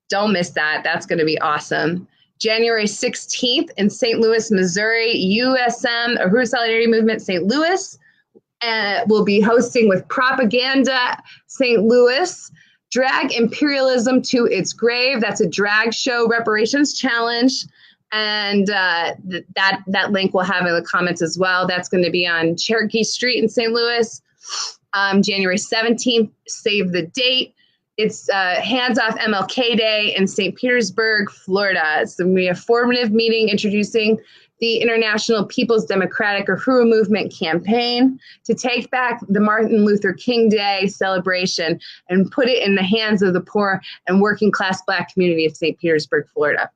Don't miss that. That's going to be awesome. January 16th in St. Louis, Missouri, USM, Uhuru Solidarity Movement, St. Louis. will be hosting with Propaganda St. Louis, Drag Imperialism to Its Grave. That's a drag show reparations challenge. And that link we'll have in the comments as well. That's going to be on Cherokee Street in St. Louis, January 17th. Save the date. It's Hands Off MLK Day in St. Petersburg, Florida. It's going to be a formative meeting introducing the International People's Democratic Uhuru Movement campaign to take back the Martin Luther King Day celebration and put it in the hands of the poor and working class Black community of St. Petersburg, Florida.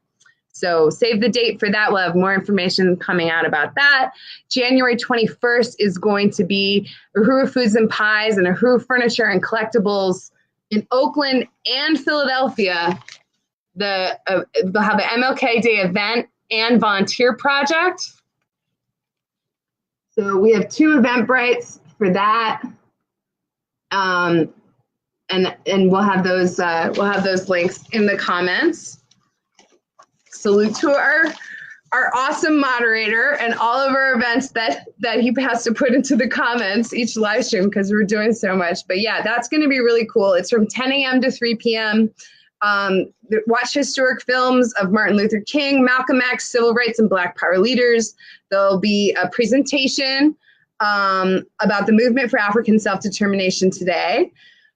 So save the date for that. We'll have more information coming out about that. January 21st is going to be Uhuru Foods and Pies and Uhuru Furniture and Collectibles in Oakland and Philadelphia. They'll have an MLK Day event and volunteer project. So we have 2 Eventbrites for that. And we'll have those links in the comments. Salute to our awesome moderator and all of our events that he has to put into the comments each live stream because we're doing so much. But yeah, that's going to be really cool. It's from 10 a.m. to 3 p.m. Watch historic films of Martin Luther King, Malcolm X, civil rights and Black power leaders. There'll be a presentation about the movement for African self-determination today.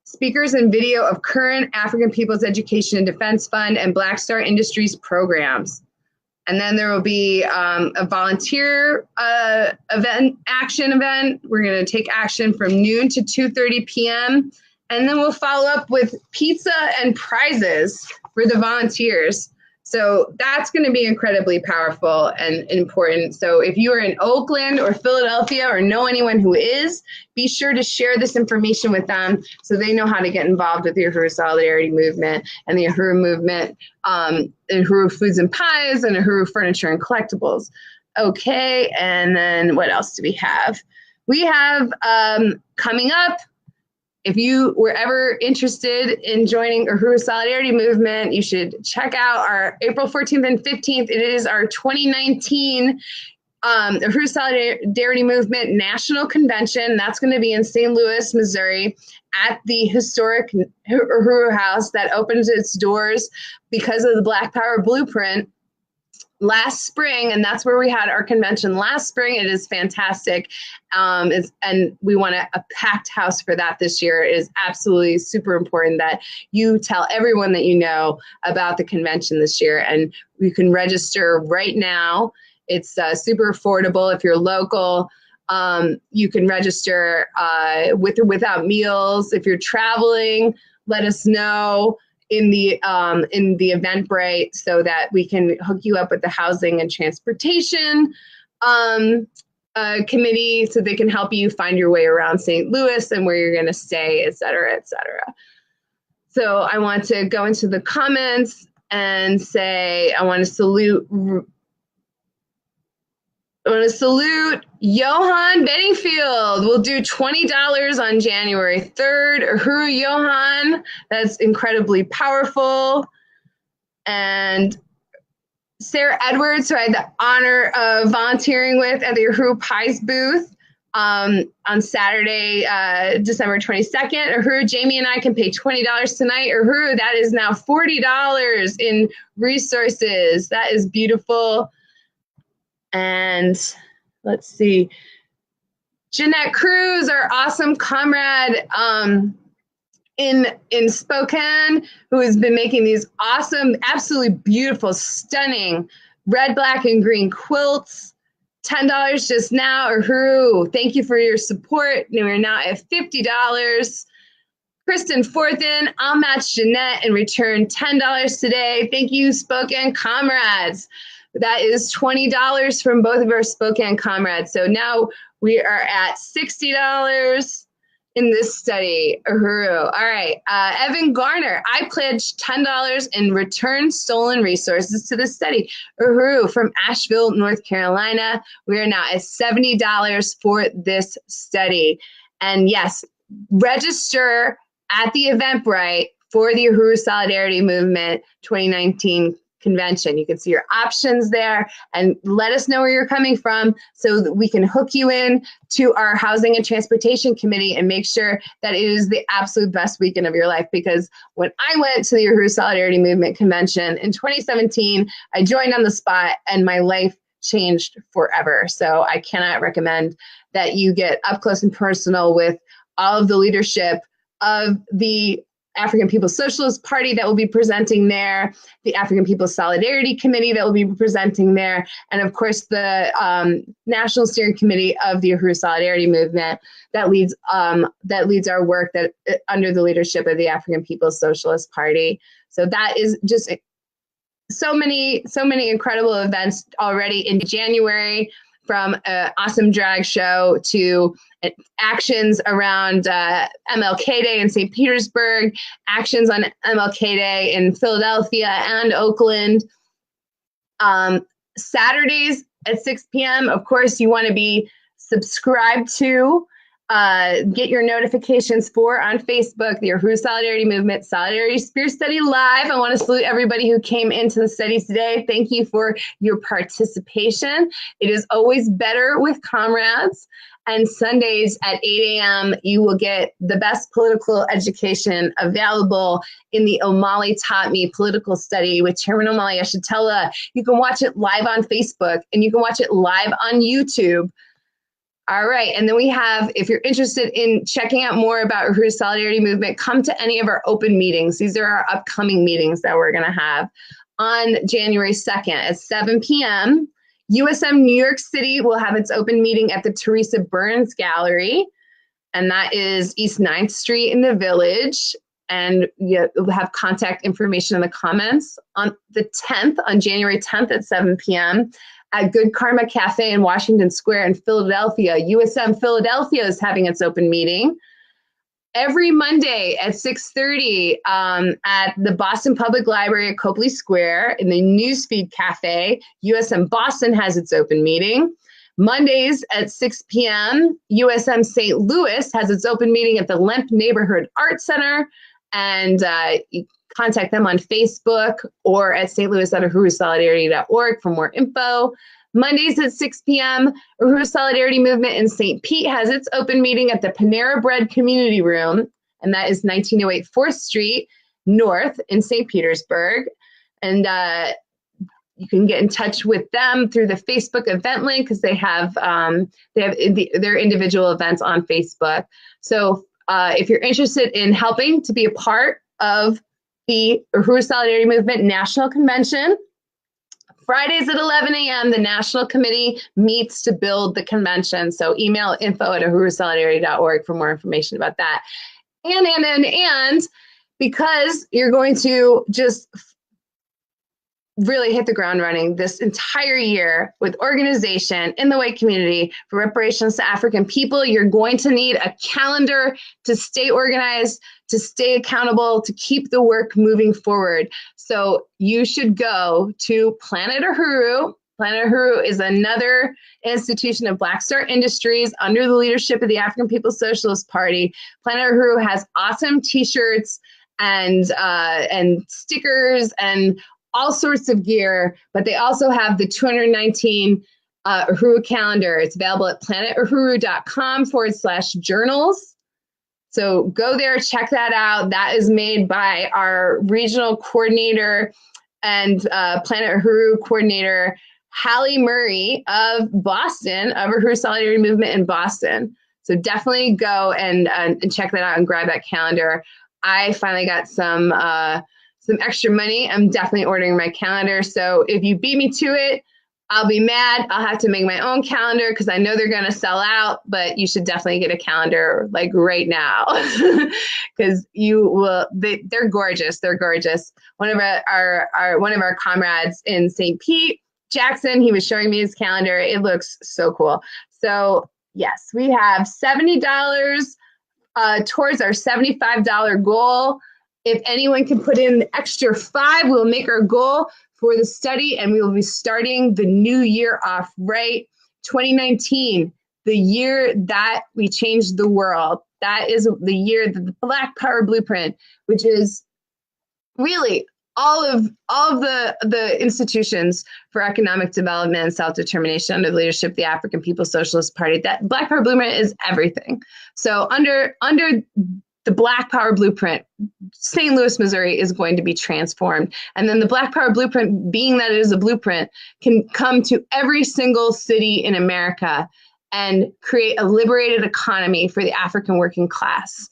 Speakers and video of current African People's Education and Defense Fund and Black Star Industries programs. And then there will be a volunteer action event. We're going to take action from noon to 2:30 p.m. And then we'll follow up with pizza and prizes for the volunteers. So that's going to be incredibly powerful and important. So if you are in Oakland or Philadelphia or know anyone who is, be sure to share this information with them so they know how to get involved with the Uhuru Solidarity Movement and the Uhuru Movement, Uhuru Foods and Pies and Uhuru Furniture and Collectibles. Okay, and then what else do we have? We have coming up, if you were ever interested in joining Uhuru Solidarity Movement, you should check out our April 14th and 15th. It is our 2019 Uhuru Solidarity Movement National Convention. That's going to be in St. Louis, Missouri, at the historic Uhuru House that opens its doors because of the Black Power Blueprint last spring, and that's where we had our convention last spring. It is fantastic, and we want a packed house for that this year. It is absolutely super important that you tell everyone that you know about the convention this year, and you can register right now. It's super affordable if you're local. You can register with or without meals. If you're traveling, let us know in the Eventbrite so that we can hook you up with the housing and transportation committee so they can help you find your way around St. Louis and where you're going to stay, et cetera, et cetera. So I want to go into the comments and say I want to salute Johan Bedingfield. We'll do $20 on January 3rd. Uhuru Johan, that's incredibly powerful. And Sarah Edwards, who I had the honor of volunteering with at the Uhuru Pies booth on Saturday, December 22nd. Uhuru, Jamie and I can pay $20 tonight. Uhuru, that is now $40 in resources. That is beautiful. And let's see, Jeanette Cruz, our awesome comrade in Spokane, who has been making these awesome, absolutely beautiful, stunning red, black, and green quilts. $10 just now. Uhuru, thank you for your support. We're now at $50. Kristen Forthen, I'll match Jeanette and return $10 today. Thank you, Spokane comrades. That is $20 from both of our Spokane comrades. So now we are at $60 in this study. Uhuru. All right. Evan Garner, I pledged $10 in return stolen resources to the study. Uhuru from Asheville, North Carolina. We are now at $70 for this study. And yes, register at the Eventbrite for the Uhuru Solidarity Movement 2019 convention. You can see your options there and let us know where you're coming from so that we can hook you in to our Housing and Transportation Committee and make sure that it is the absolute best weekend of your life. Because when I went to the Uhuru Solidarity Movement Convention in 2017, I joined on the spot and my life changed forever. So I cannot recommend that you get up close and personal with all of the leadership of the African People's Socialist Party that will be presenting there, the African People's Solidarity Committee that will be presenting there, and of course the National Steering Committee of the Uhuru Solidarity Movement that leads our work that under the leadership of the African People's Socialist Party. So that is just so many incredible events already in January, from an awesome drag show to actions around MLK Day in St. Petersburg, actions on MLK Day in Philadelphia and Oakland. Saturdays at 6 p.m., of course, you want to be subscribed to, get your notifications for on Facebook, the Uhuru Solidarity Movement Solidarity Spear Study Live. I want to salute everybody who came into the studies today. Thank you for your participation. It is always better with comrades. And Sundays at 8 a.m., you will get the best political education available in the O'Malley Taught Me political study with Chairman O'Malley Yeshitela. You can watch it live on Facebook and you can watch it live on YouTube. All right, and then we have, if you're interested in checking out more about Uhuru Solidarity Movement, come to any of our open meetings. These are our upcoming meetings that we're going to have on January 2nd at 7 p.m. USM New York City will have its open meeting at the Teresa Burns Gallery, and that is East 9th Street in the Village. And we'll have contact information in the comments. On the 10th, on January 10th at 7 p.m., at Good Karma Cafe in Washington Square in Philadelphia. USM Philadelphia is having its open meeting. Every Monday at 6:30 at the Boston Public Library at Copley Square in the Newsfeed Cafe, USM Boston has its open meeting. Mondays at 6 p.m., USM St. Louis has its open meeting at the Lemp Neighborhood Art Center. And you contact them on Facebook or at stlouis.uhurusolidarity.org for more info. Mondays at 6 p.m., Uhuru Solidarity Movement in St. Pete has its open meeting at the Panera Bread Community Room, and that is 1908 4th Street North in St. Petersburg. And you can get in touch with them through the Facebook event link because they have their individual events on Facebook. So if you're interested in helping to be a part of the Uhuru Solidarity Movement National Convention, Fridays at 11 a.m., the National Committee meets to build the convention. So email info@uhurusolidarity.org for more information about that. And because you're going to just really hit the ground running this entire year with organization in the white community for reparations to African people, you're going to need a calendar to stay organized, to stay accountable, to keep the work moving forward. So you should go to Planet Uhuru. Planet Uhuru is another institution of Black Star Industries under the leadership of the African People's Socialist Party. Planet Uhuru has awesome T-shirts and stickers and all sorts of gear, but they also have the 219 Uhuru calendar. It's available at planetuhuru.com/journals. So go there, check that out. That is made by our regional coordinator and Planet Uhuru coordinator, Hallie Murray of Boston, of Uhuru Solidarity Movement in Boston. So definitely go and check that out and grab that calendar. I finally got some extra money. I'm definitely ordering my calendar. So if you beat me to it, I'll be mad. I'll have to make my own calendar because I know they're going to sell out, but you should definitely get a calendar like right now because you will. They're gorgeous. They're gorgeous. One of our comrades in St. Pete, Jackson, he was showing me his calendar. It looks so cool. So yes, we have $70 towards our $75 goal. If anyone can put in the extra $5, we'll make our goal for the study, and we will be starting the new year off right. 2019, the year that we changed the world. That is the year that the Black Power Blueprint, which is really all of the institutions for economic development and self-determination under the leadership of the African People's Socialist Party. That Black Power Blueprint is everything. So under the Black Power Blueprint, St. Louis, Missouri is going to be transformed. And then the Black Power Blueprint, being that it is a blueprint, can come to every single city in America and create a liberated economy for the African working class.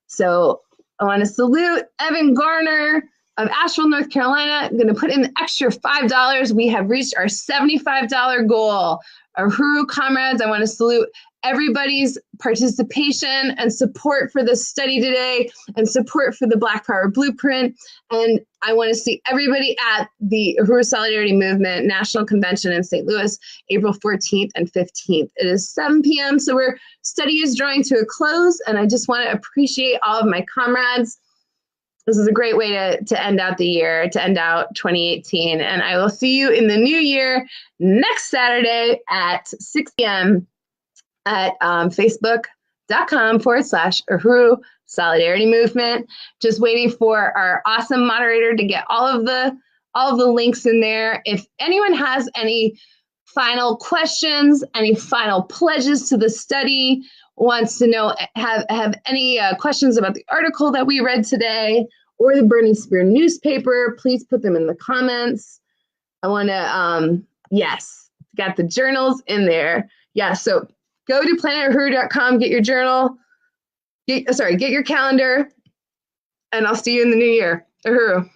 So I want to salute Evan Garner of Asheville, North Carolina. I'm going to put in the extra $5. We have reached our $75 goal. Uhuru comrades, I want to salute everybody's participation and support for this study today and support for the Black Power Blueprint. And I want to see everybody at the Uhuru Solidarity Movement National Convention in St. Louis, April 14th and 15th. It is 7 p.m., so our study is drawing to a close, and I just want to appreciate all of my comrades. This is a great way to end out the year, to end out 2018. And I will see you in the new year next Saturday at 6 p.m. at facebook.com/Uhuru Solidarity Movement. Just waiting for our awesome moderator to get all of the links in there. If anyone has any final questions, any final pledges to the study, wants to know, have any questions about the article that we read today or the Burning Spear newspaper, please put them in the comments. I want to, yes, got the journals in there. Yeah, so go to planetahuru.com, get your journal, get your calendar, and I'll see you in the new year. Uhuru.